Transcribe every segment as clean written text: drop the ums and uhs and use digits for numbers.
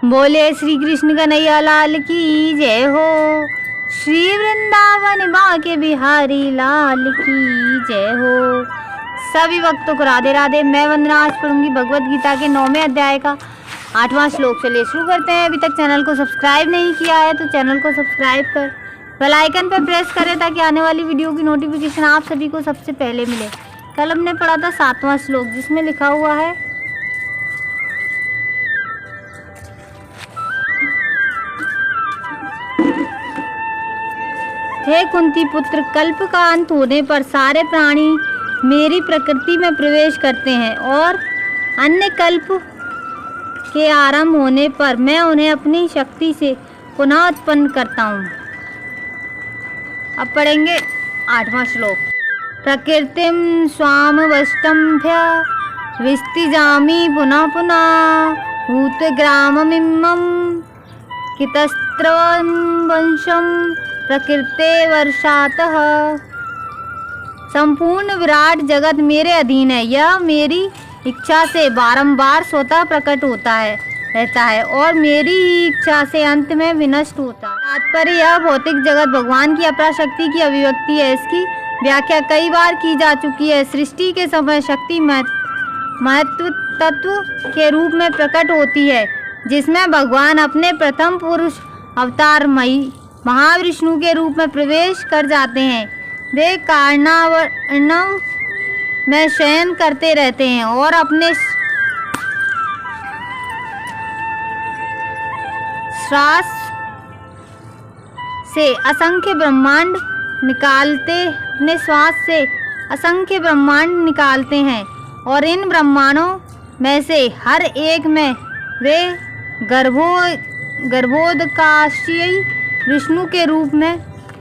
बोले श्री कृष्ण कन्हैया लाल की जय हो। श्री वृंदावन बांके बिहारी लाल की जय हो। सभी भक्तों को राधे राधे। मैं वंदना आज पढ़ूंगी भगवत गीता के 9वें अध्याय का 8वां श्लोक। चलिए शुरू करते हैं। अभी तक चैनल को सब्सक्राइब नहीं किया है तो चैनल को सब्सक्राइब कर बेल आइकन पर प्रेस करें ताकि आने वाली वीडियो की नोटिफिकेशन आप सभी को सबसे पहले मिले। कल हमने पढ़ा था 7वां श्लोक जिसमें लिखा हुआ है, हे कुंती पुत्र, कल्प का अंत होने पर सारे प्राणी मेरी प्रकृति में प्रवेश करते हैं और अन्य कल्प के आरंभ होने पर मैं उन्हें अपनी शक्ति से पुनः उत्पन्न करता हूँ। अब पढ़ेंगे 8वां श्लोक। प्रकृतिम स्वामवष्टम्भ्य विस्तिजामि पुनः पुनः भूतग्राममिमं कितस्त्रवं वंशं प्रकृते वर्षातः। संपूर्ण विराट जगत मेरे अधीन है। यह मेरी इच्छा से बारंबार स्वतः प्रकट होता है रहता है और मेरी ही इच्छा से अंत में विनष्ट होता है। तात्पर्य, यह भौतिक जगत भगवान की अपरा शक्ति की अभिव्यक्ति है। इसकी व्याख्या कई बार की जा चुकी है। सृष्टि के समय शक्ति महत्व तत्व के रूप में प्रकट होती है, जिसमें भगवान अपने प्रथम पुरुष अवतार महाविष्णु के रूप में प्रवेश कर जाते हैं। वे कारणावर्णव में शयन करते रहते हैं और अपने श्वास से असंख्य ब्रह्मांड निकालते हैं और इन ब्रह्मांडों में से हर एक में वे गर्भोदकाशीय विष्णु के रूप में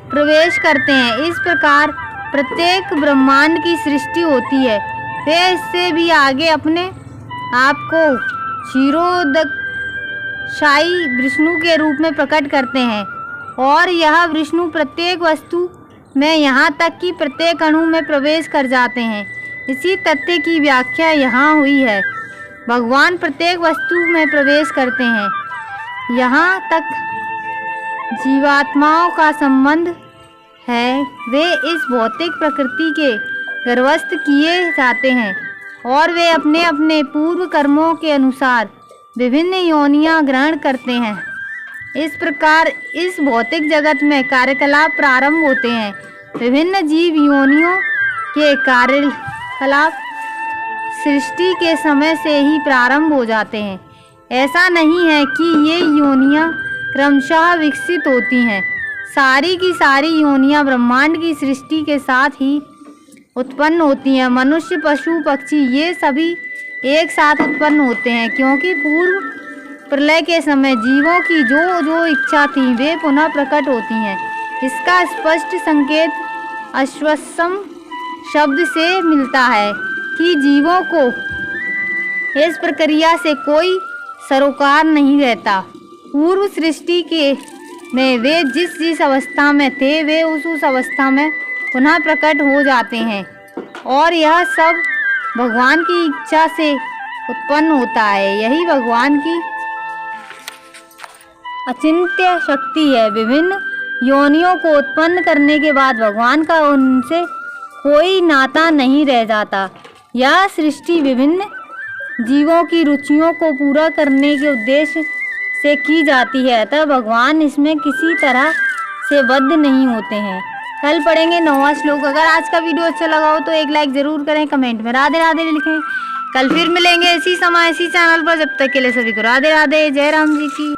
प्रवेश करते हैं। इस प्रकार प्रत्येक ब्रह्मांड की सृष्टि होती है। वे इससे भी आगे अपने आप को क्षीरोदकशायी विष्णु के रूप में प्रकट करते हैं और यह विष्णु प्रत्येक वस्तु में यहाँ तक कि प्रत्येक अणु में प्रवेश कर जाते हैं। इसी तथ्य की व्याख्या यहाँ हुई है। भगवान प्रत्येक वस्तु में प्रवेश करते हैं। यहाँ तक जीवात्माओं का संबंध है, वे इस भौतिक प्रकृति के गर्भस्थ किए जाते हैं और वे अपने अपने पूर्व कर्मों के अनुसार विभिन्न योनियां ग्रहण करते हैं। इस प्रकार इस भौतिक जगत में कार्यकलाप प्रारंभ होते हैं। विभिन्न जीव योनियों के कार्यकलाप सृष्टि के समय से ही प्रारंभ हो जाते हैं। ऐसा नहीं है कि ये योनियां क्रमशः विकसित होती हैं। सारी की सारी योनियां ब्रह्मांड की सृष्टि के साथ ही उत्पन्न होती हैं। मनुष्य, पशु, पक्षी ये सभी एक साथ उत्पन्न होते हैं, क्योंकि पूर्व प्रलय के समय जीवों की जो जो इच्छा थी वे पुनः प्रकट होती हैं। इसका स्पष्ट संकेत अश्वत्थम शब्द से मिलता है कि जीवों को इस प्रक्रिया से कोई सरोकार नहीं रहता। पूर्व सृष्टि के में वे जिस अवस्था में थे वे उस अवस्था में पुनः प्रकट हो जाते हैं और यह सब भगवान की इच्छा से उत्पन्न होता है। यही भगवान की अचिंत्य शक्ति है। विभिन्न योनियों को उत्पन्न करने के बाद भगवान का उनसे कोई नाता नहीं रह जाता। यह सृष्टि विभिन्न जीवों की रुचियों को पूरा करने के उद्देश्य से की जाती है, अतः भगवान इसमें किसी तरह से बद्ध नहीं होते हैं। कल पढ़ेंगे 9वां श्लोक। अगर आज का वीडियो अच्छा लगा हो तो एक लाइक ज़रूर करें, कमेंट में राधे राधे लिखें। कल फिर मिलेंगे इसी समय इसी चैनल पर। जब तक के लिए सभी को राधे राधे। जय राम जी की।